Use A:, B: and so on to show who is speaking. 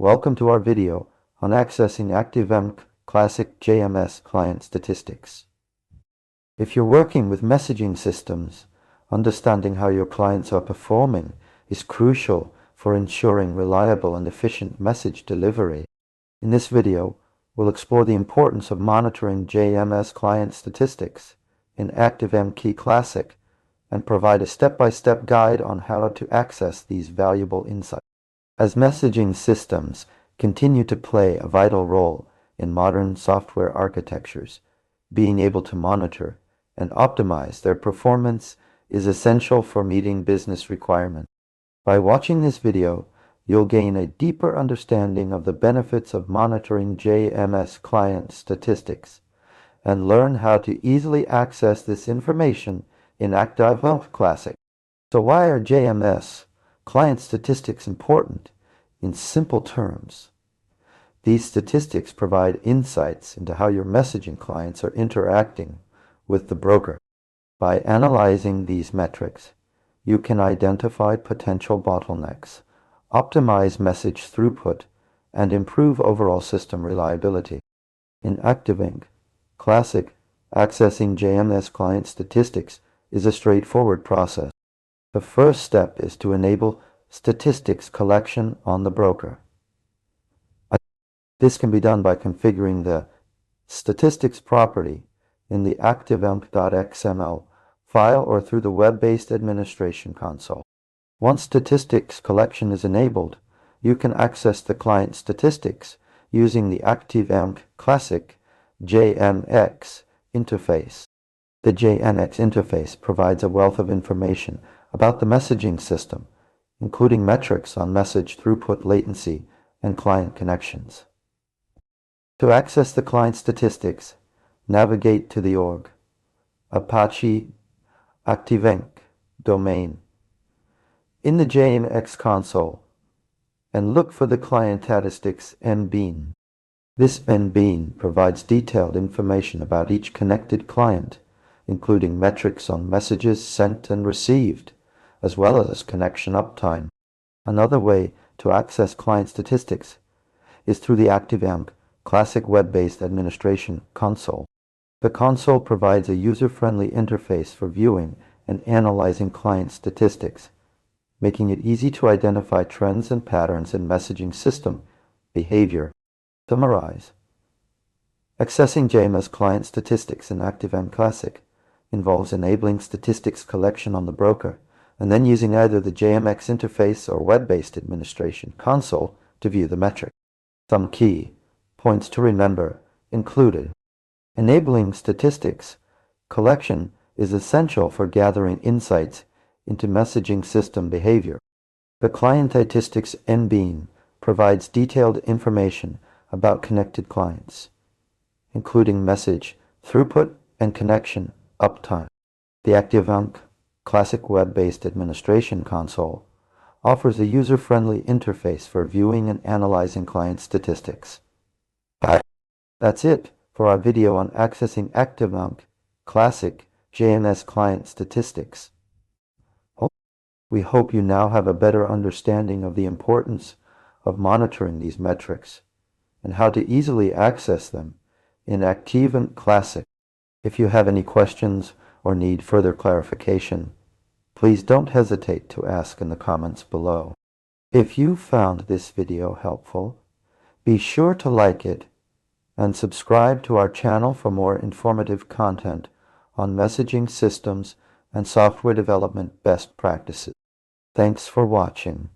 A: Welcome to our video on accessing ActiveMQ Classic JMS client statistics. If you're working with messaging systems, understanding how your clients are performing is crucial for ensuring reliable and efficient message delivery. In this video, we'll explore the importance of monitoring JMS client statistics in ActiveMQ Classic and provide a step-by-step guide on how to access these valuable insights. As messaging systems continue to play a vital role in modern software architectures, being able to monitor and optimize their performance is essential for meeting business requirements. By watching this video, you'll gain a deeper understanding of the benefits of monitoring JMS client statistics and learn how to easily access this information in ActiveMQ Classic. So why are JMS client statistics important? In simple terms, these statistics provide insights into how your messaging clients are interacting with the broker. By analyzing these metrics, you can identify potential bottlenecks, optimize message throughput, and improve overall system reliability. In ActiveMQ Classic, accessing JMS client statistics is a straightforward process. The first step is to enable statistics collection on the broker. This can be done by configuring the statistics property in the ActiveMQ.xml file or through the web-based administration console. Once statistics collection is enabled, you can access the client statistics using the ActiveMQ Classic JMS interface. The JMS interface provides a wealth of information about the messaging system, including metrics on message throughput, latency, and client connections. To access the client statistics, navigate to the org, Apache ActiveMQ domain in the JMS console and look for the client statistics MBean. This MBean provides detailed information about each connected client, including metrics on messages sent and received, as well as connection uptime. Another way to access client statistics is through the ActiveMQ Classic web-based administration console. The console provides a user-friendly interface for viewing and analyzing client statistics, making it easy to identify trends and patterns in messaging system behavior. Summarize. Accessing JMS client statistics in ActiveMQ Classic involves enabling statistics collection on the broker and then using either the JMS interface or web-based administration console to view the metric. Some key points to remember included: enabling statistics collection is essential for gathering insights into messaging system behavior. The client statistics MBean provides detailed information about connected clients, including message throughput and connection uptime. The ActiveMQ Classic web-based administration console offers a user-friendly interface for viewing and analyzing client statistics. That's it for our video on accessing ActiveMQ Classic JMS client statistics. We hope you now have a better understanding of the importance of monitoring these metrics and how to easily access them in ActiveMQ Classic. If you have any questions or need further clarification, please don't hesitate to ask in the comments below. If you found this video helpful, be sure to like it and subscribe to our channel for more informative content on messaging systems and software development best practices. Thanks for watching.